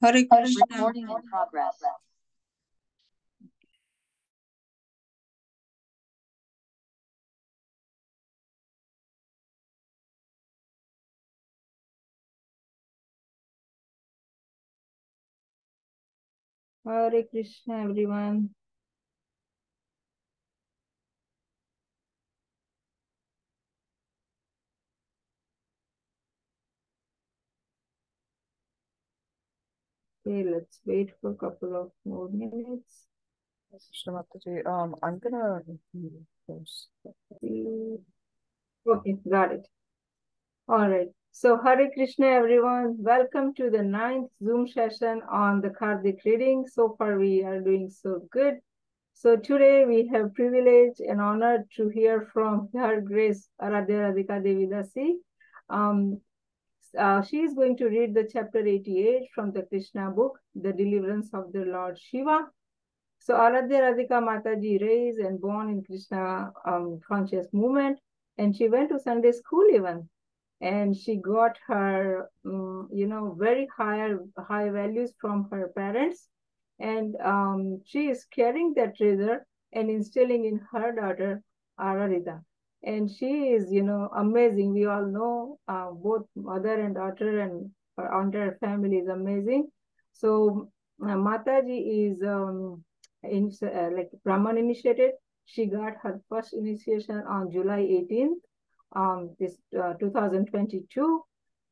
Hare Krishna. Recording in progress. Hare Krishna, everyone. Okay, let's wait for a couple of more minutes. Mataji, I'm gonna read this. Okay, got it. All right. So, Hare Krishna, everyone. Welcome to the 9th Zoom session on the Kartik reading. So far, we are doing so good. So today we have privilege and honor to hear from Her Grace Aradhya Radhika Devi Dasi. She is going to read the chapter 88 from the Krishna book, The Deliverance of the Lord Shiva. So Aradhya Radhika Mataji raised and born in Krishna conscious movement, and she went to Sunday school even, and she got her, very high values from her parents, and she is carrying that treasure and instilling in her daughter Aradhya. And she is, amazing. We all know both mother and daughter and her entire family is amazing. So Mataji is like Brahman initiated. She got her first initiation on July 18th, 2022,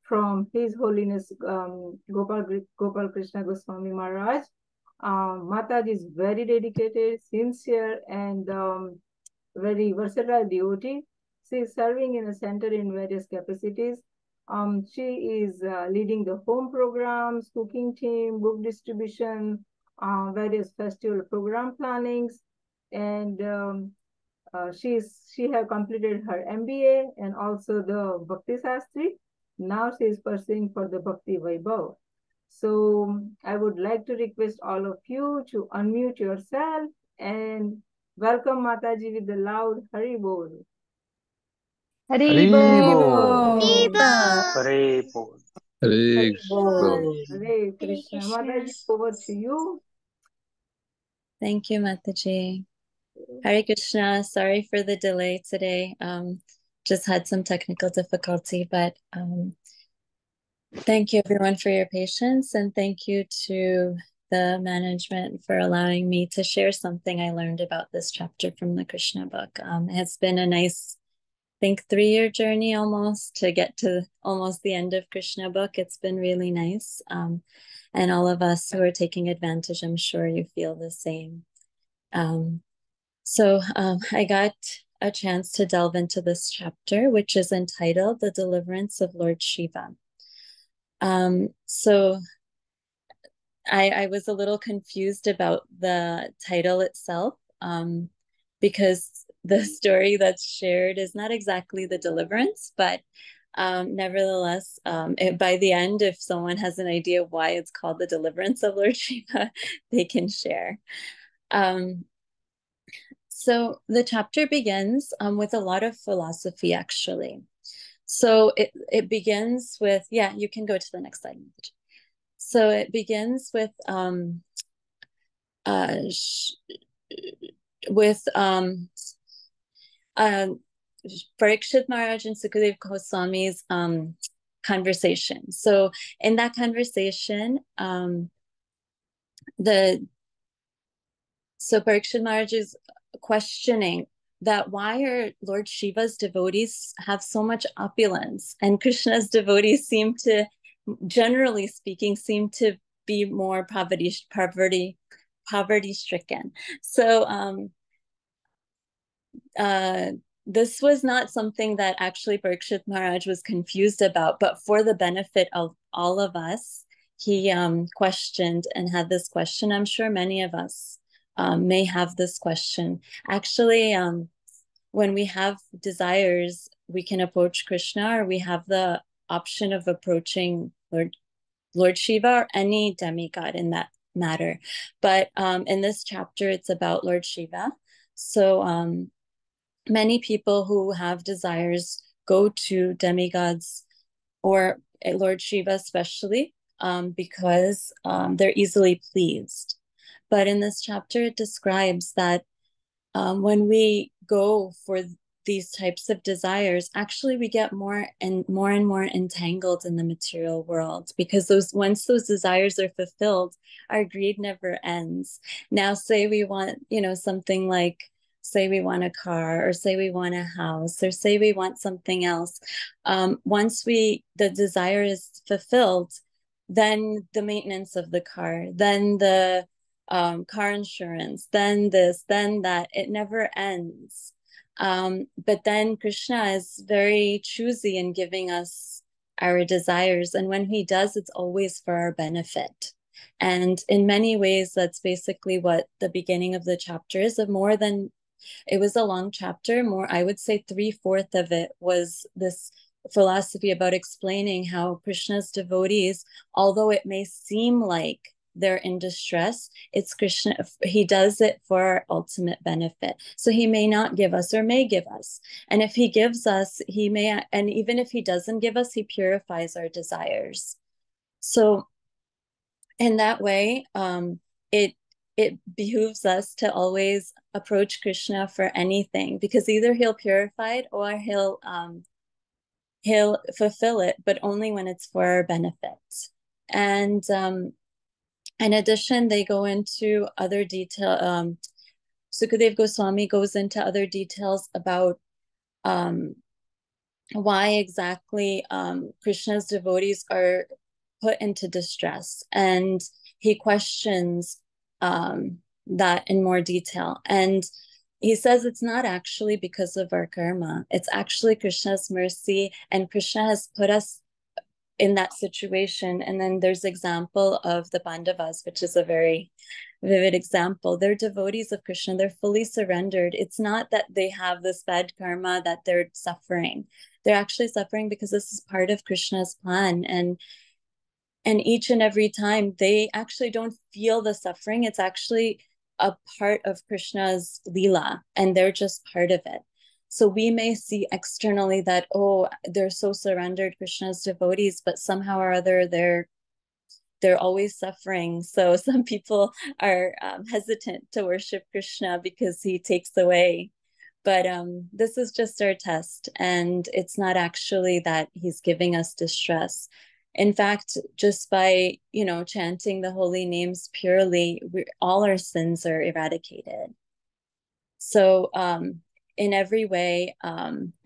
from His Holiness Gopal Krishna Goswami Maharaj. Mataji is very dedicated, sincere, and very versatile devotee. She is serving in a center in various capacities. She is leading the home programs, cooking team, book distribution, various festival program plannings, and she have completed her MBA and also the Bhakti Sastri. Now she is pursuing for the Bhakti Vaibhav. So I would like to request all of you to unmute yourself and welcome Mataji with the loud Hari Bol. Hari Bol. Hare Bol. Hare Hare Krishna. Mataji, over to you. Thank you, Mataji. Hare Krishna. Sorry for the delay today. Just had some technical difficulty, but thank you everyone for your patience, and thank you to the management for allowing me to share something I learned about this chapter from the Krishna book. It's been a nice, I think, 3-year journey almost to get to almost the end of Krishna book. It's been really nice. And all of us who are taking advantage, I'm sure you feel the same. So I got a chance to delve into this chapter, which is entitled The Deliverance of Lord Shiva. So I was a little confused about the title itself, because the story that's shared is not exactly the deliverance, but nevertheless, by the end, if someone has an idea why it's called the Deliverance of Lord Shiva, they can share. So the chapter begins with a lot of philosophy, actually. So it begins with, yeah, you can go to the next slide. So it begins with Parikshit Maharaj and Sukadev Goswami's conversation. So in that conversation, Parikshit Maharaj is questioning that why are Lord Shiva's devotees have so much opulence, and Krishna's devotees seem to, generally speaking, seem to be more poverty stricken. So this was not something that actually Parikshit Maharaj was confused about, but for the benefit of all of us, he questioned and had this question. I'm sure many of us may have this question. Actually, when we have desires, we can approach Krishna, or we have the option of approaching Lord Shiva or any demigod in that matter. But in this chapter, it's about Lord Shiva. So many people who have desires go to demigods, or Lord Shiva especially, because they're easily pleased. But in this chapter, it describes that when we go for these types of desires, actually we get more and more entangled in the material world, because once those desires are fulfilled, our greed never ends. Now, say we want, something like, say we want a car, or say we want a house, or say we want something else. Once the desire is fulfilled, then the maintenance of the car, then the car insurance, then this, then that, it never ends. But then Krishna is very choosy in giving us our desires. And when he does, it's always for our benefit. And in many ways, that's basically what the beginning of the chapter is. It was a long chapter, I would say 3/4 of it was this philosophy about explaining how Krishna's devotees, although it may seem like they're in distress, it's Krishna, he does it for our ultimate benefit. So he may not give us or may give us. And if he gives us, he may, and even if he doesn't give us, he purifies our desires. So in that way, it behooves us to always approach Krishna for anything, because either he'll purify it or he'll fulfill it, but only when it's for our benefit. And in addition, they go into other detail. Sukadev Goswami goes into other details about why exactly Krishna's devotees are put into distress. And he questions that in more detail. And he says it's not actually because of our karma. It's actually Krishna's mercy, and Krishna has put us in that situation. And then there's example of the Pandavas, which is a very vivid example. They're devotees of Krishna. They're fully surrendered. It's not that they have this bad karma that they're suffering. They're actually suffering because this is part of Krishna's plan. And each and every time they actually don't feel the suffering. It's actually a part of Krishna's Leela, and they're just part of it. So we may see externally that, oh, they're so surrendered, Krishna's devotees, but somehow or other they're always suffering. So some people are hesitant to worship Krishna because he takes away. But this is just our test, and it's not actually that he's giving us distress. In fact, just by, chanting the holy names purely, all our sins are eradicated. So in every way,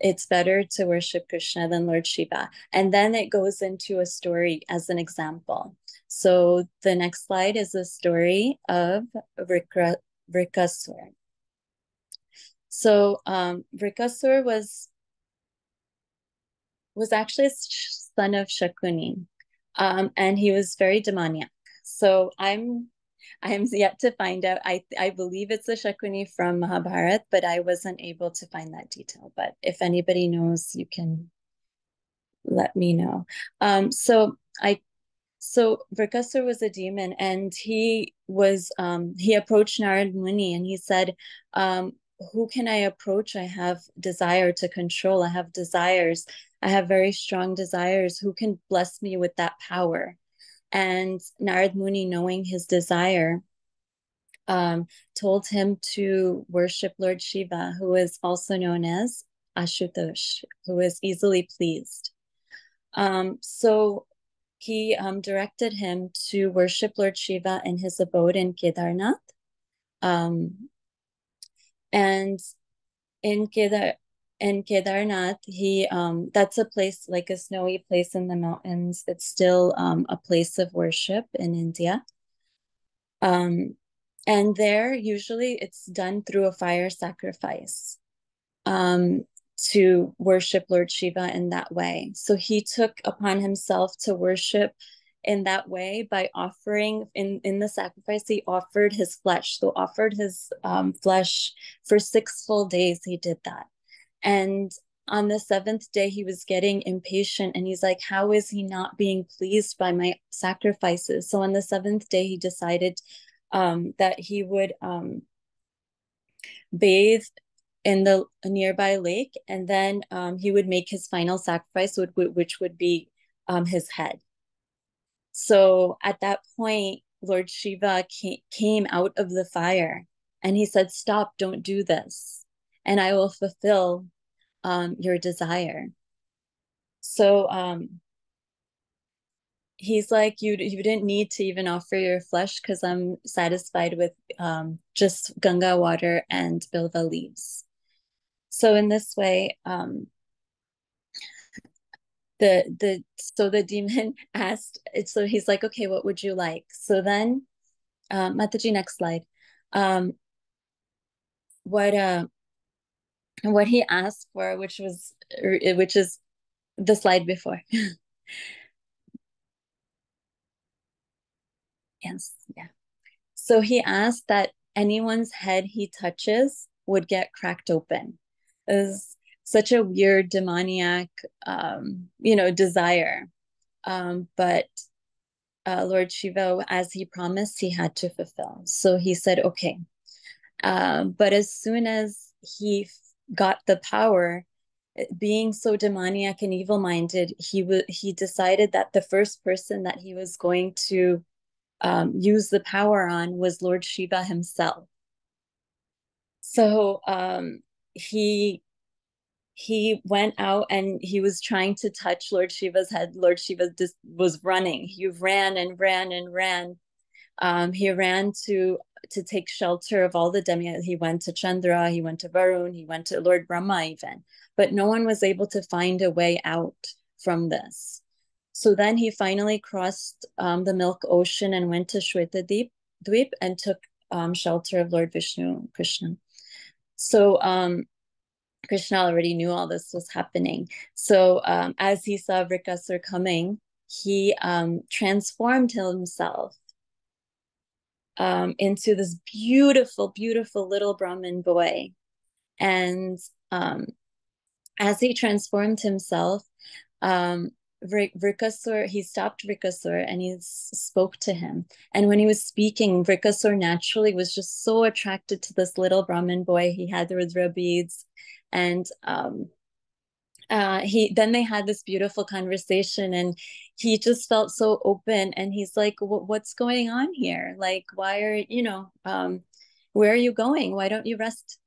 it's better to worship Krishna than Lord Shiva. And then it goes into a story as an example. So the next slide is the story of Vrikasur. So Vrikasur was actually a son of Shakuni, and he was very demoniac. So I'm yet to find out. I believe it's a Shakuni from Mahabharata, but I wasn't able to find that detail. But if anybody knows, you can let me know. So Vrikasur was a demon, and he approached Narad Muni, and he said, who can I approach? I have desire to control. I have desires. I have very strong desires. Who can bless me with that power? And Narad Muni, knowing his desire, told him to worship Lord Shiva, who is also known as Ashutosh, who is easily pleased. So he directed him to worship Lord Shiva in his abode in Kedarnath. And in Kedarnath, he that's a place, like a snowy place in the mountains. It's still a place of worship in India. And there, usually it's done through a fire sacrifice to worship Lord Shiva in that way. So he took upon himself to worship in that way by offering, in the sacrifice, he offered his flesh. So offered his flesh for 6 full days. He did that. And on the 7th day, he was getting impatient, and he's like, how is he not being pleased by my sacrifices? So on the 7th day, he decided that he would bathe in the nearby lake, and then he would make his final sacrifice, which would be his head. So at that point, Lord Shiva came out of the fire and he said, stop, don't do this, and I will fulfill your desire. So he's like, you didn't need to even offer your flesh because I'm satisfied with just Ganga water and bilva leaves. So in this way, the demon asked, so he's like, okay, what would you like? So then, Mataji, next slide. What he asked for, which is the slide before. Yes, yeah. So he asked that anyone's head he touches would get cracked open. It was such a weird demoniac, desire. But Lord Shiva, as he promised, he had to fulfill. So he said, okay. But as soon as he got the power, being so demoniac and evil-minded, he decided that the first person that he was going to use the power on was Lord Shiva himself. So he went out and he was trying to touch Lord Shiva's head. Lord Shiva just was running. He ran and ran and ran. He ran to take shelter of all the demigods. He went to Chandra, he went to Varun, he went to Lord Brahma even, but no one was able to find a way out from this. So then he finally crossed the Milk Ocean and went to Shweta Dweep and took shelter of Lord Vishnu, Krishna. So Krishna already knew all this was happening. So as he saw Vrikasur coming, he transformed himself into this beautiful, beautiful little Brahmin boy. And as he transformed himself, Vrikasur, he stopped Vrikasur and he spoke to him. And when he was speaking, Vrikasur naturally was just so attracted to this little Brahmin boy. He had the Rudra beads, and then they had this beautiful conversation, and he just felt so open. And he's like, what's going on here? Like, why are where are you going? Why don't you rest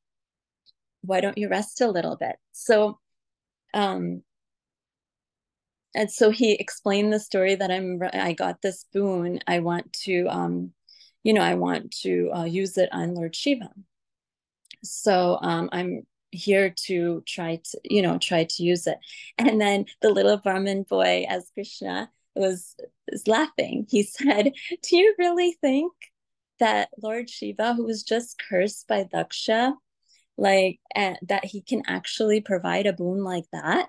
a little bit? So and so he explained the story that I got this boon. I want to use it on Lord Shiva. So I'm here to try to use it. And then the little Brahmin boy, as Krishna was laughing, he said, do you really think that Lord Shiva, who was just cursed by Daksha, that he can actually provide a boon like that?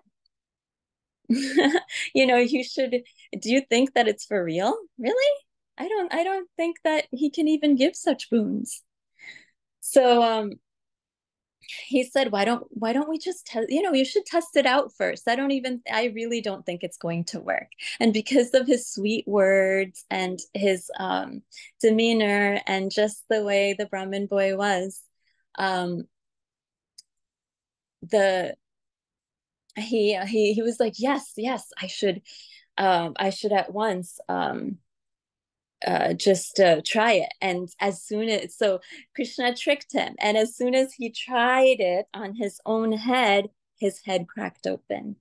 You should, do you think that it's for real? Really? I don't think that he can even give such boons. So he said, why don't we just test, you should test it out first. I really don't think it's going to work. And because of his sweet words and his demeanor and just the way the Brahmin boy was, he was like, yes, I should at once just try it. And so Krishna tricked him, and as soon as he tried it on his own head, his head cracked open.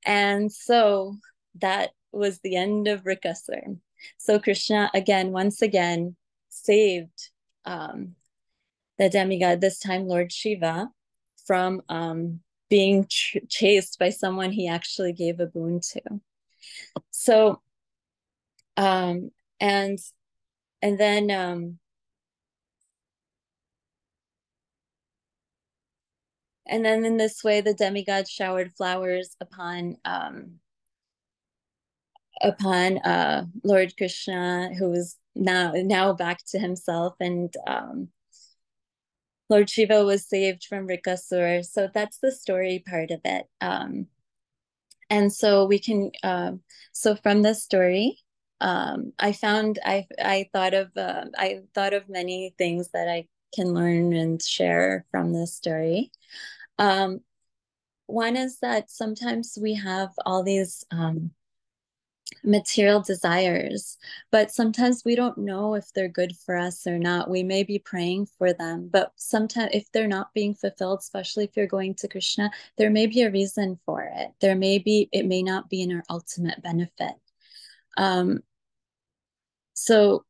And so that was the end of Vrikasur. So Krishna once again saved the demigod, this time Lord Shiva, from being chased by someone he actually gave a boon to. So and then in this way, the demigod showered flowers upon Lord Krishna, who was now back to himself, and Lord Shiva was saved from Vrikasur. So that's the story part of it. And so we can, so from this story, I thought of many things that I can learn and share from this story. One is that sometimes we have all these material desires, but sometimes we don't know if they're good for us or not. We may be praying for them, but sometimes if they're not being fulfilled, especially if you're going to Krishna, there may be a reason for it. It may not be in our ultimate benefit. So,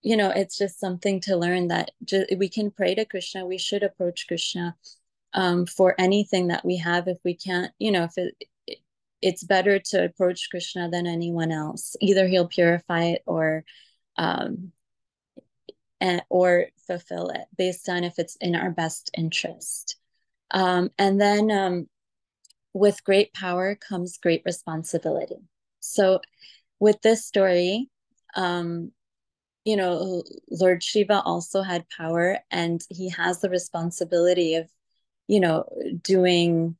it's just something to learn that we can pray to Krishna. We should approach Krishna for anything that we have. If we can't, it's better to approach Krishna than anyone else. Either he'll purify it or fulfill it based on if it's in our best interest. And then with great power comes great responsibility. So with this story, Lord Shiva also had power, and he has the responsibility of, doing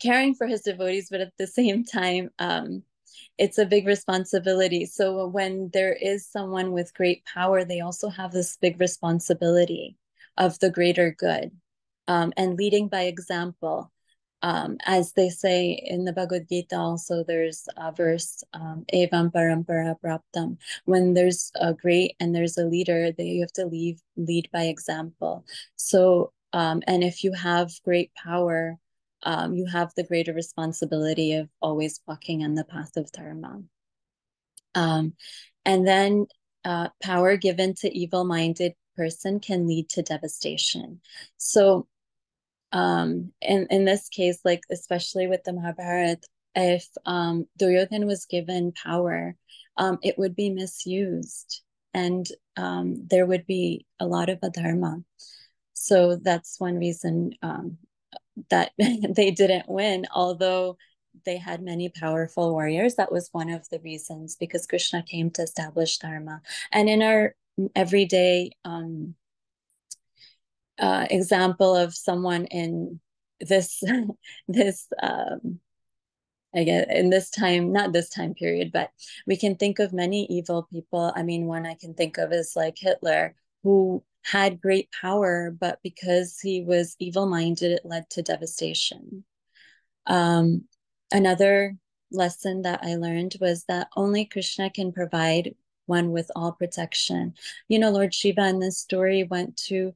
caring for his devotees, but at the same time, it's a big responsibility. So when there is someone with great power, they also have this big responsibility of the greater good, and leading by example. As they say in the Bhagavad Gita, also there's a verse, Evam Parampara Praptam. When there's a great and there's a leader, you have to lead by example. So, and if you have great power, you have the greater responsibility of always walking on the path of dharma. And then power given to evil-minded person can lead to devastation. So in this case, like especially with the Mahabharata, if Duryodhana was given power, it would be misused, and there would be a lot of adharma. So that's one reason that they didn't win, although they had many powerful warriors. That was one of the reasons, because Krishna came to establish dharma. And in our everyday example of someone in this I guess in this time, not this time period, but we can think of many evil people. I mean, one I can think of is like Hitler, who had great power, but because he was evil-minded, it led to devastation. Another lesson that I learned was that only Krishna can provide one with all protection. Lord Shiva in this story went to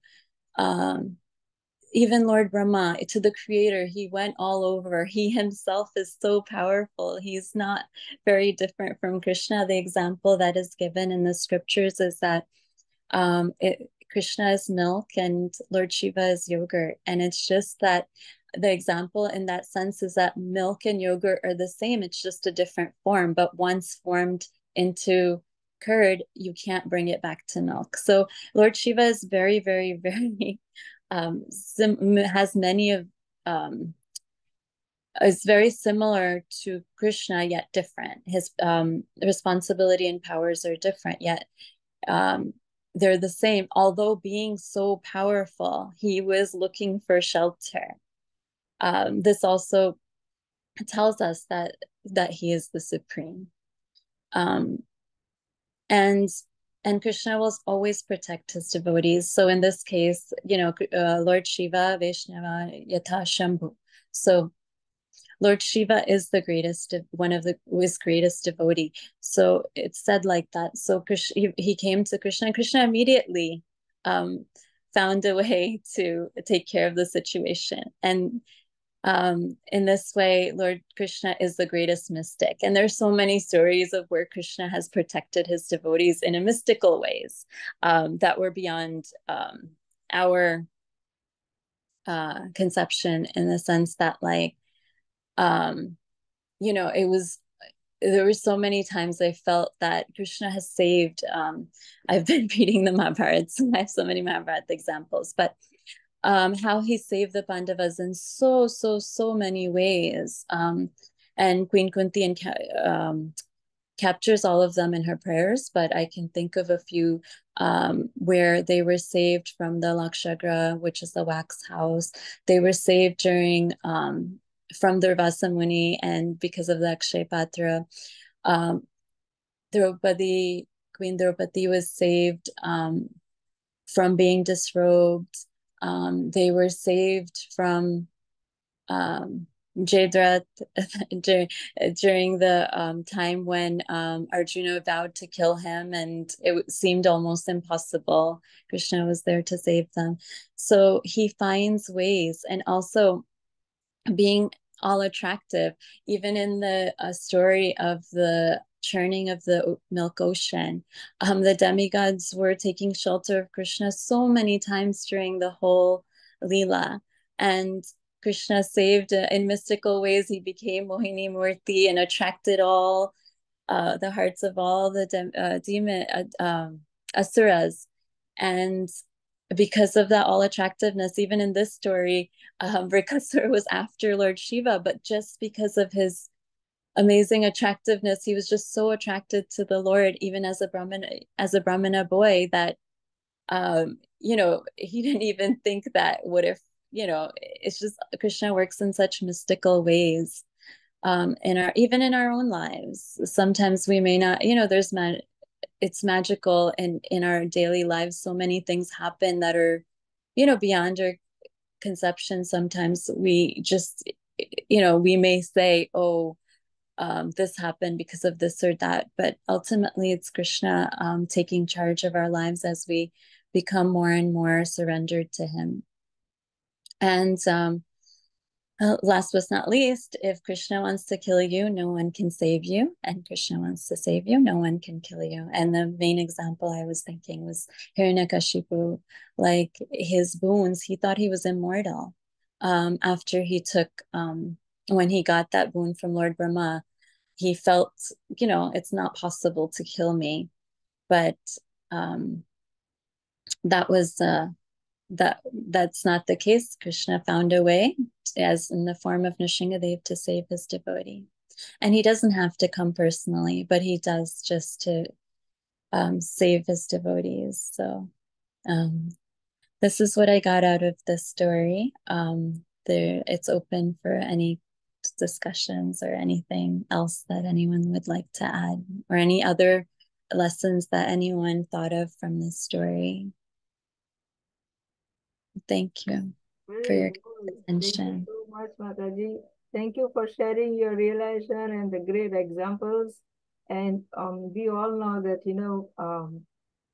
even Lord Brahma, to the creator. He went all over. He himself is so powerful. He's not very different from Krishna. The example that is given in the scriptures is that Krishna is milk and Lord Shiva is yogurt. And it's just that the example in that sense is that milk and yogurt are the same. It's just a different form, but once formed into curd, you can't bring it back to milk. So Lord Shiva is very, very, very has many of is very similar to Krishna, yet different. His responsibility and powers are different, yet they're the same. Although being so powerful, he was looking for shelter. This also tells us that he is the supreme. And Krishna will always protect his devotees. So in this case, Lord Shiva, Vaishnava, Yatha Shambhu. So Lord Shiva is the greatest, one of his greatest devotee. So it's said like that. So he came to Krishna, and Krishna immediately found a way to take care of the situation. And in this way, Lord Krishna is the greatest mystic. And there's so many stories of where Krishna has protected his devotees in a mystical ways that were beyond our conception, in the sense that, like, there were so many times I felt that Krishna has saved. I've been reading the Mahabharata, so I have so many Mahabharata examples, but how he saved the Pandavas in so many ways. And Queen Kunti captures all of them in her prayers, but I can think of a few where they were saved from the Lakshagriha, which is the wax house. They were saved during from Durvasa Muni, and because of the Akshay Patra. Queen Draupadi was saved from being disrobed. they were saved from Jadrat during the time when Arjuna vowed to kill him, and it seemed almost impossible. Krishna was there to save them. So he finds ways, and also being all attractive, even in the story of the churning of the milk ocean. The demigods were taking shelter of Krishna so many times during the whole Leela. And Krishna saved in mystical ways. He became Mohini Murti and attracted all the hearts of all the asuras. And because of that all attractiveness, even in this story, Vrikasur was after Lord Shiva, but just because of his amazing attractiveness, he was just so attracted to the Lord, even as a Brahmana boy, that he didn't even think that what if, it's just Krishna works in such mystical ways. Even in our own lives, sometimes we may not, it's magical, and in our daily lives so many things happen that are beyond our conception. Sometimes we just we may say, oh, this happened because of this or that, but ultimately it's Krishna taking charge of our lives as we become more and more surrendered to him. And last but not least, if Krishna wants to kill you, no one can save you. And Krishna wants to save you, no one can kill you. And the main example I was thinking was Hiranyakashipu. Like his boons, he thought he was immortal. After he took, when he got that boon from Lord Brahma, he felt, it's not possible to kill me. But that was... that's not the case. Krishna found a way, as in the form of Nrsingadev, to save his devotee. And he doesn't have to come personally, but he does just to save his devotees. So this is what I got out of this story. It's open for any discussions or anything else that anyone would like to add, or any other lessons that anyone thought of from this story. Thank you for your attention. Thank you so much, Mataji. Thank you for sharing your realization and the great examples. And we all know that,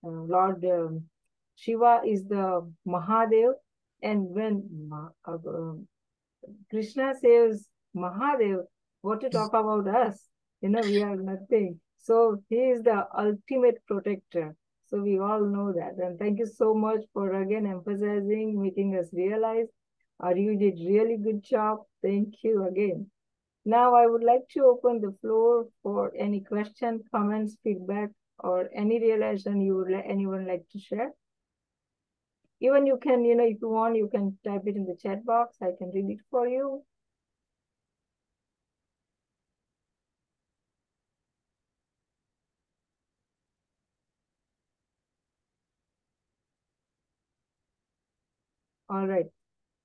Lord Shiva is the Mahadev. And when Krishna saves Mahadev, what to talk about us? We are nothing. So he is the ultimate protector. So we all know that. And thank you so much for again emphasizing, making us realize. You did really good job. Thank you again. Now I would like to open the floor for any question, comments, feedback, or any realization you would anyone like to share. Even you can, if you want, you can type it in the chat box. I can read it for you. All right.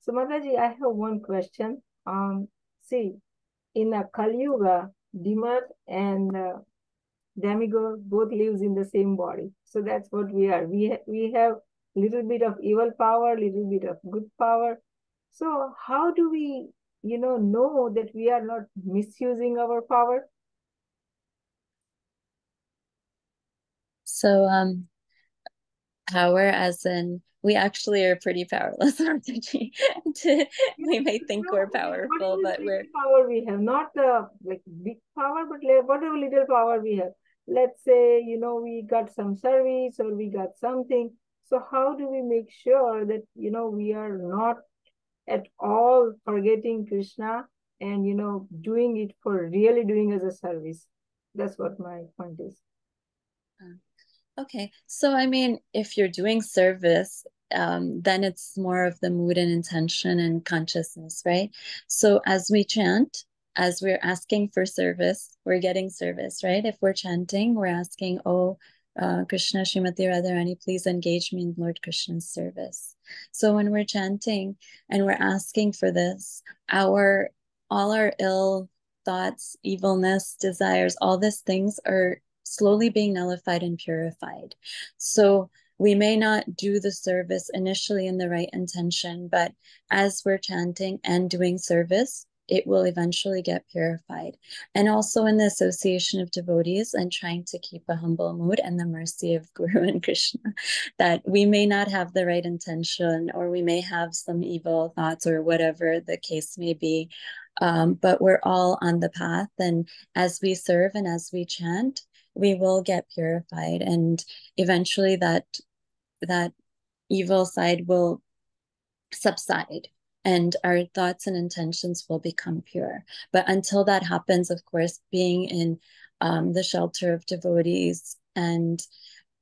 So Mataji, I have one question. See, in a Kali Yuga, Demon and demigod both lives in the same body. So that's what we are. We have little bit of evil power, little bit of good power. So how do we, know that we are not misusing our power? So power, as in we actually are pretty powerless, aren't we? We may think we're powerful, but we're power we have, not the big power, but whatever little power we have. Let's say, we got some service or we got something. So how do we make sure that, we are not at all forgetting Krishna and, doing it for really doing as a service? That's what my point is. Okay. So, I mean, if you're doing service, then it's more of the mood and intention and consciousness, right? So as we chant, as we're asking for service, we're getting service, right? If we're chanting, we're asking, oh, Krishna, Srimati Radharani, please engage me in Lord Krishna's service. So when we're chanting and we're asking for this, all our ill thoughts, evilness, desires, all these things are slowly being nullified and purified. So we may not do the service initially in the right intention, but as we're chanting and doing service, it will eventually get purified. And also in the association of devotees and trying to keep a humble mood and the mercy of Guru and Krishna, that we may not have the right intention, or we may have some evil thoughts, or whatever the case may be. But we're all on the path, and as we serve and as we chant, we will get purified, and eventually that evil side will subside and our thoughts and intentions will become pure. But until that happens, of course, being in the shelter of devotees and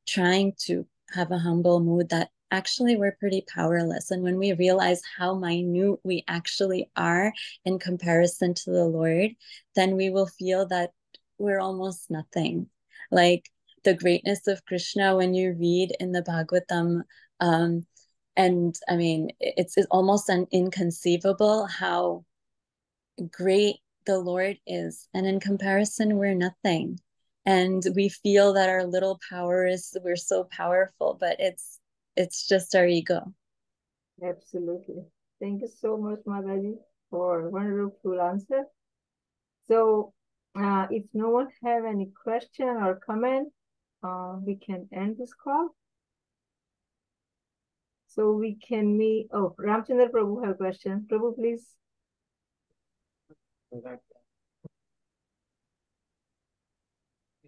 trying to have a humble mood, that actually we're pretty powerless. And when we realize how minute we actually are in comparison to the Lord, then we will feel that we're almost nothing. Like the greatness of Krishna, when you read in the Bhagavatam, and I mean, it's almost inconceivable how great the Lord is. And in comparison, we're nothing. And we feel that our little power we're so powerful, but it's just our ego. Absolutely. Thank you so much, Mataji, for a wonderful answer. So if no one have any question or comment, we can end this call. So we can meet. Oh, Ramchandra Prabhu have a question. Prabhu, please.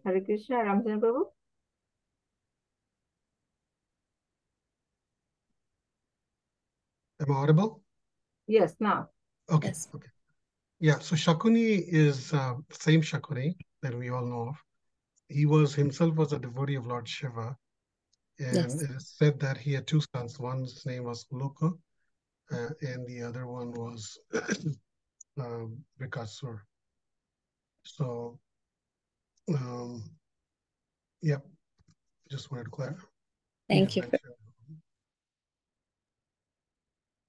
Hare Krishna, Ramchandra Prabhu. Am I audible? Yes, now. Okay. Yes. Okay. Yeah. So Shakuni is same Shakuni that we all know of. He himself was a devotee of Lord Shiva, and Yes. it is said that he had two sons. One's name was Uluka, and the other one was Vikasur. So, yeah, just wanted to clarify. Thank you. Thank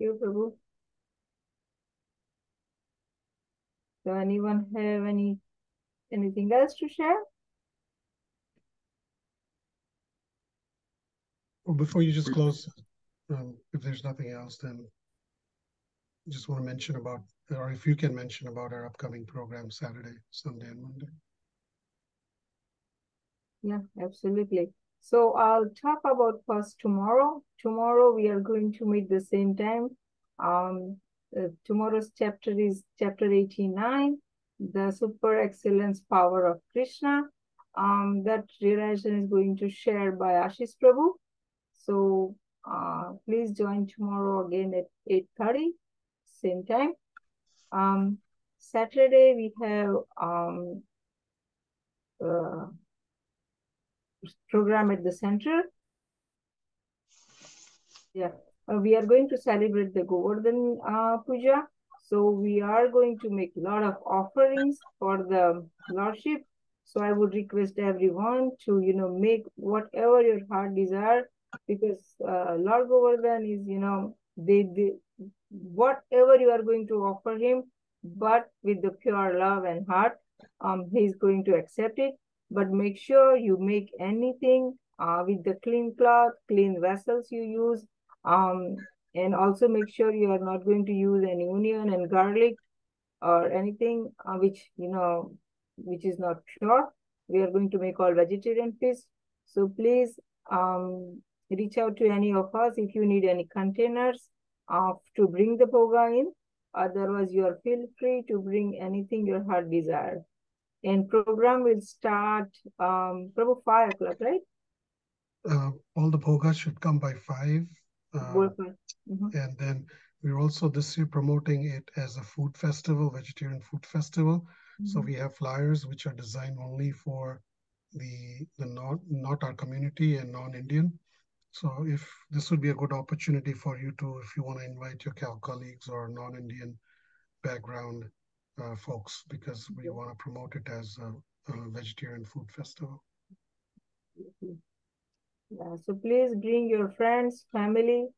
you, Prabhu. So anyone have anything else to share? Well, before you just close, if there's nothing else, then just want to mention about, or if you can mention about our upcoming program Saturday, Sunday, and Monday. Yeah, absolutely. So I'll talk about first tomorrow. Tomorrow we are going to meet the same time. Tomorrow's chapter is chapter 89, the super excellence power of Krishna. That realization is going to share by Ashish Prabhu. So please join tomorrow again at 8:30, same time. Saturday we have program at the center. Yeah, we are going to celebrate the Govardhan Puja. So we are going to make a lot of offerings for the Lordship. So I would request everyone to, make whatever your heart desire, because Lord Govardhan is, whatever you are going to offer him, but with the pure love and heart, he's going to accept it. But make sure you make anything with the clean cloth, clean vessels you use. And also make sure you are not going to use any onion and garlic or anything which is not pure. We are going to make all vegetarian fish. So please reach out to any of us if you need any containers to bring the bhoga in. Otherwise, you are feel free to bring anything your heart desires. And program will start probably 5 o'clock, right? All the bhogas should come by 5. And then we're also this year promoting it as a food festival, vegetarian food festival. So we have flyers which are designed only for the not our community and non-Indian. So if this would be a good opportunity for you to, if you want to invite your colleagues or non-Indian background folks, because we want to promote it as a vegetarian food festival. Yeah, so please bring your friends, family.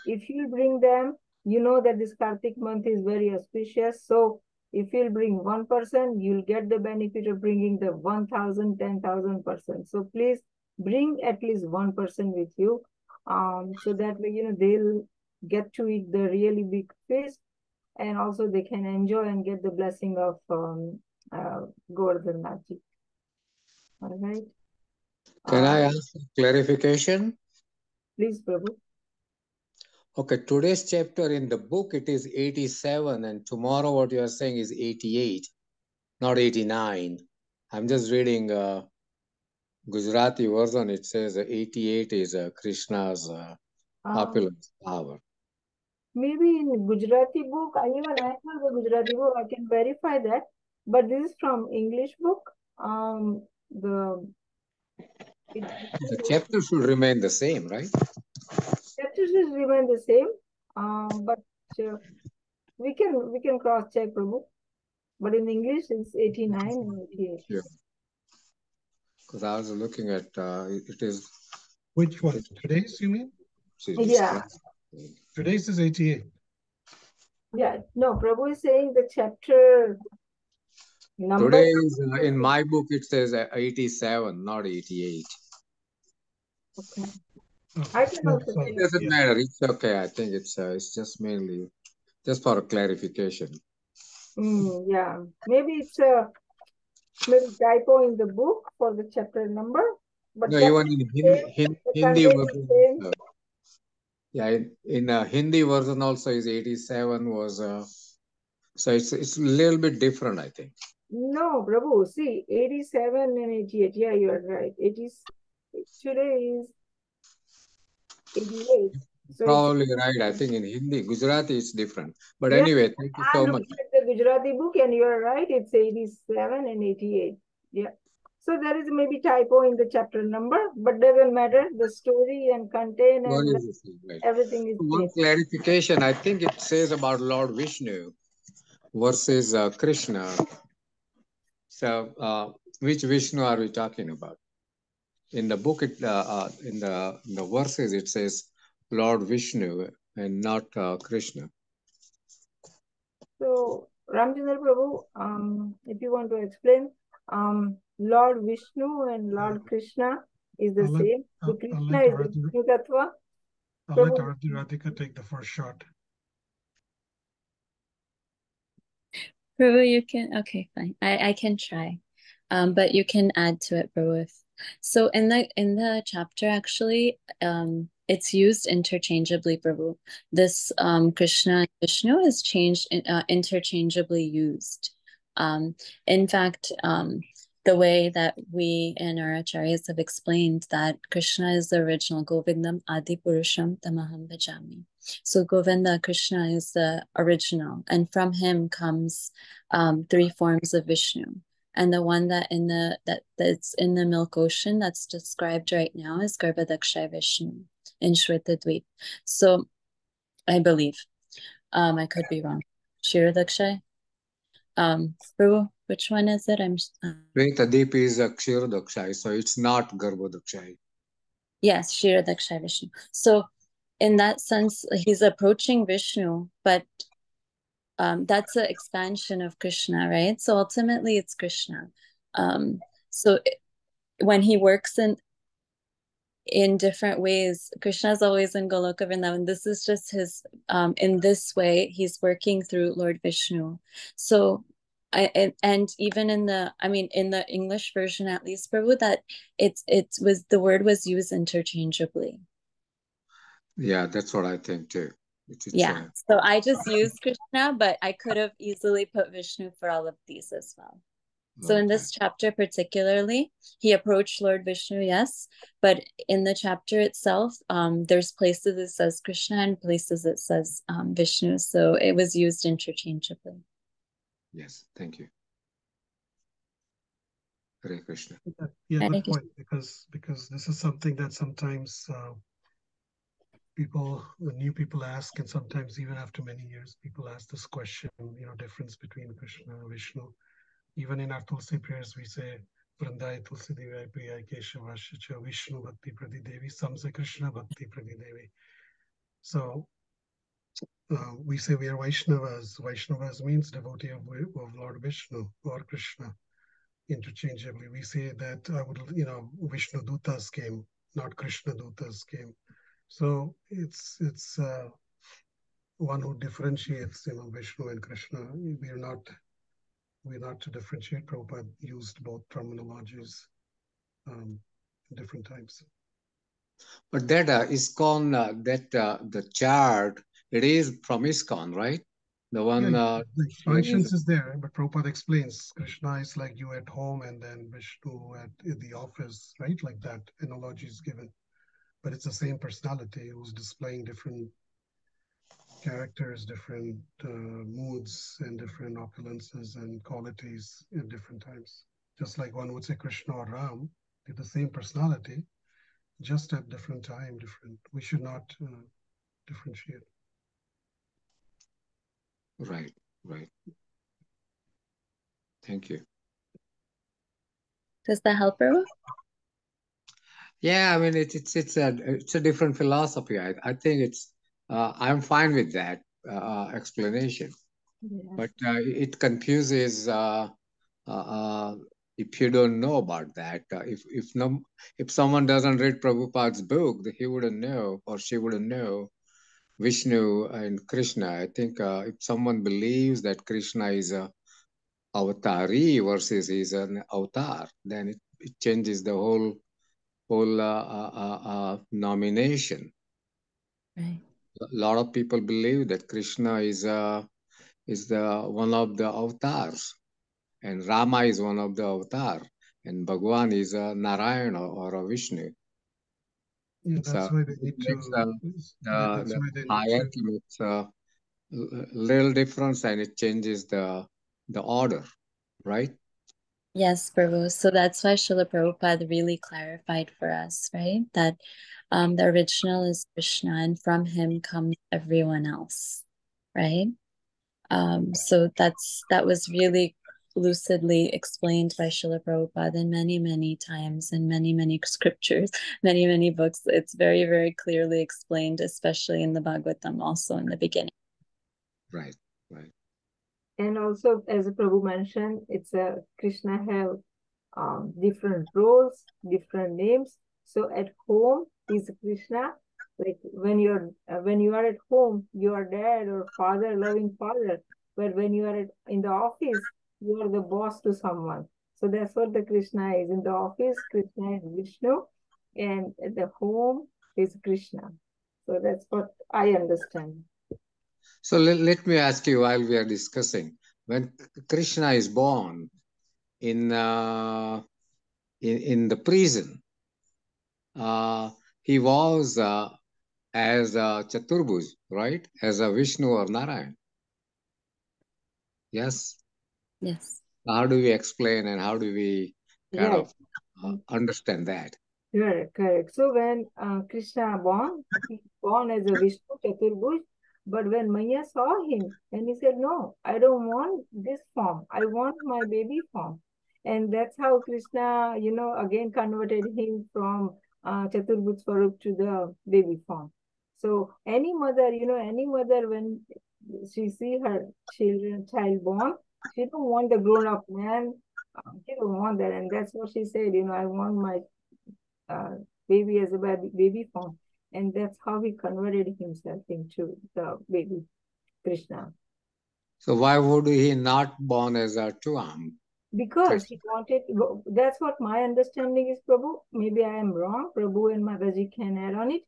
If you bring them, you know that this Kartik month is very auspicious. So if you'll bring one person, you'll get the benefit of bringing the 1,000, 10,000 persons. So please bring at least one person with you, so that way, they'll get to eat the really big feast, and also they can enjoy and get the blessing of Govardhan Nath. All right. Can I ask clarification? Please, Prabhu. Okay, today's chapter in the book, it is 87, and tomorrow what you are saying is 88, not 89. I'm just reading Gujarati version. It says 88 is Krishna's opulence power. Maybe in Gujarati book, I have a Gujarati book, I can verify that. But this is from English book. The chapter should remain the same, right? Chapter should remain the same. But we can cross check, Prabhu. But in English, it's 89 and 88. Yeah. Because I was looking at it is. Which one? Today's, you mean? Yeah. Today's is 88. Yeah. No, Prabhu is saying the chapter number. Today is, in my book, it says 87, not 88. Okay. I can also say it doesn't matter. It's okay. I think it's just mainly just for clarification. Yeah. Maybe it's a typo in the book for the chapter number. But no, even in Hindi version. Yeah, in Hindi version also is 87 was. So it's a little bit different, I think. No, Prabhu. See, 87 and 88. Yeah, you are right. Today is 88. So probably right. I think in Hindi, Gujarati is different. But anyway, thank you so much. At the Gujarati book, and you are right. It's 87 and 88. Yeah. So there is maybe typo in the chapter number, but doesn't matter. The story and content and everything is one clarification. I think it says about Lord Vishnu versus Krishna. So, which Vishnu are we talking about? In the book, in the verses, it says Lord Vishnu and not Krishna. So, Ramchandra Prabhu, if you want to explain, Lord Vishnu and Lord Krishna is the same. Krishna is the Vishnu Tattva. I'll let Radhika take the first shot. Prabhu, you can, okay, fine. I can try. But you can add to it, Prabhu. So in the chapter, actually, it's used interchangeably, Prabhu. This Krishna and Vishnu is interchangeably used. In fact, the way that we and our acharyas have explained that Krishna is the original Govindam Adi Purusham Tamaham Bhajami. So Govinda, Krishna is the original, and from him comes 3 forms of Vishnu. And the one that's in the milk ocean that's described right now is Garbhadakshay Vishnu in Shwetadvip. So I believe, I could be wrong. Kshirodakshay? Prabhu, which one is it? Shwetadvip is Kshirodakshay, so it's not Garbhodakshay. Yes, Kshirodakshay Vishnu. So in that sense, he's approaching Vishnu, but that's an expansion of Krishna, right? So ultimately it's Krishna. When he works in different ways, Krishna is always in Goloka Vrindavan. This is just his, in this way, he's working through Lord Vishnu. So, and even in the English version, at least, Prabhu, that the word was used interchangeably. Yeah, that's what I think too. Yeah, so I just used Krishna, but I could have easily put Vishnu for all of these as well. So in this chapter particularly, he approached Lord Vishnu, yes, but in the chapter itself, there's places it says Krishna and places it says Vishnu, so it was used interchangeably. Yes, thank you. Hare Krishna. Yeah, good point, because this is something that sometimes new people ask, and sometimes even after many years, people ask this question, difference between Krishna and Vishnu. Even in our Tulsi prayers, we say, Vrindai Tulsi Devi Priya Keshava Shicha Vishnu Bhakti Prati Devi, some say Krishna Bhakti Prati Devi. So we say we are Vaishnavas. Vaishnavas means devotee of Lord Vishnu or Krishna. interchangeably. We say that Vishnu Dutas came, not Krishna Dutas came. So it's one who differentiates, Vishnu and Krishna. We're not to differentiate. Prabhupada used both terminologies different times. But that ISKCON, the chart, it is from ISKCON, right? The one. The functions is there, but Prabhupada explains Krishna is like you at home, and then Vishnu at the office, right? Like that analogy is given. But it's the same personality who's displaying different characters, different moods, and different opulences and qualities at different times. Just like one would say Krishna or Ram, they're the same personality, just at different time, different. We should not differentiate. Right. Thank you. Does that help, Prabhu? Yeah, I mean it's a different philosophy. I think it's I'm fine with that explanation, but it confuses if you don't know about that. If someone doesn't read Prabhupada's book, he wouldn't know or she wouldn't know Vishnu and Krishna. I think if someone believes that Krishna is a avatari versus he's an avatar, then it changes the whole nomination. Right. A lot of people believe that Krishna is the one of the avatars, and Rama is one of the avatar, and Bhagwan is a Narayana or a Vishnu. Yeah, that's why they need to. The hierarchy makes a little difference, and it changes the order, right? Yes, Prabhu. So that's why Srila Prabhupada really clarified for us, right? That the original is Krishna, and from him comes everyone else, right? So that was really lucidly explained by Srila Prabhupada in many, many times in many, many scriptures, many, many books. It's very, very clearly explained, especially in the Bhagavatam, also in the beginning. Right. And also, as Prabhu mentioned, it's a Krishna have different roles, different names. So at home is Krishna. Like when you are at home, you are dad or father, loving father. But when you are in the office, you are the boss to someone. So that's what the Krishna is. In the office, Krishna is Vishnu, and at the home is Krishna. So that's what I understand. So let me ask you while we are discussing, when Krishna is born in the prison, he was as a Chaturbhuj, right? As a Vishnu or Narayan. Yes? Yes. How do we explain and how do we kind of understand that? Correct. So when Krishna born, he born as a Vishnu Chaturbhuj, but when Maya saw him, and he said, "No, I don't want this form. I want my baby form." And that's how Krishna, again converted him from Chaturbhuj Swarup to the baby form. So any mother, when she see her child born, she don't want the grown up man. She don't want that, and that's what she said. I want my baby as a baby form, and that's how he converted himself into the baby Krishna. So why would he not born as a two-armed? Because he wanted. That's what my understanding is, Prabhu. Maybe I am wrong. Prabhu and Mataji can add on it,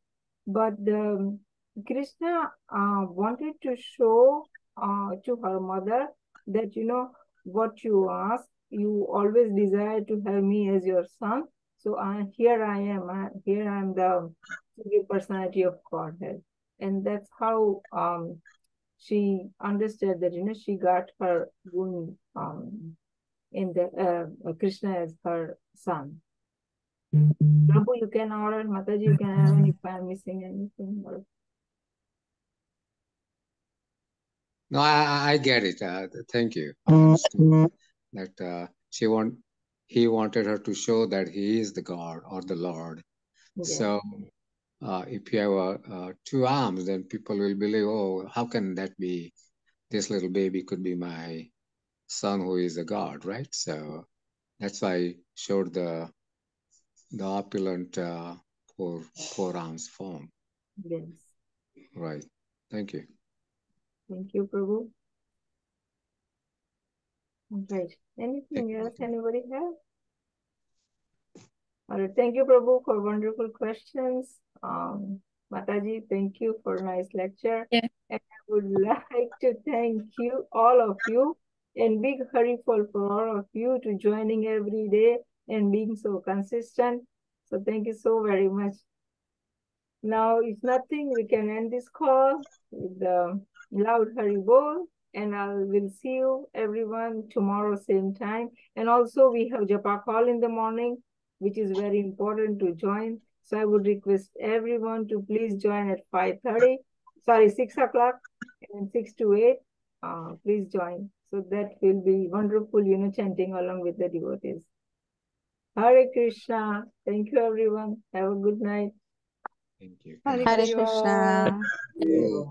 but Krishna wanted to show to her mother that what you ask, you always desire to have me as your son. So here I am. Here I am the personality of Godhead, and that's how she understood that she got her gun in the Krishna as her son. Prabhu, you can order, Mataji, you can add on if I'm missing anything. No, I get it. Thank you. I understand that he wanted her to show that he is the God or the Lord. Yeah. So if you have two arms, then people will believe, oh, how can that be? This little baby could be my son who is a God, right? So That's why I showed the opulent four arms form. Yes. Right. Thank you. Thank you, Prabhu. Right. Anything else anybody have? All right. Thank you, Prabhu, for wonderful questions. Mataji, thank you for a nice lecture. Yeah. And I would like to thank you, all of you, and big hariful for all of you to joining every day and being so consistent. So thank you so very much. Now, if nothing, we can end this call with the loud Haribol, and I will see you everyone tomorrow same time. And also we have Japa call in the morning, which is very important to join. So I would request everyone to please join at 5:30, sorry, 6 o'clock and 6 to 8. Please join. So that will be wonderful, chanting along with the devotees. Hare Krishna. Thank you, everyone. Have a good night. Thank you. Hare Krishna. Yeah.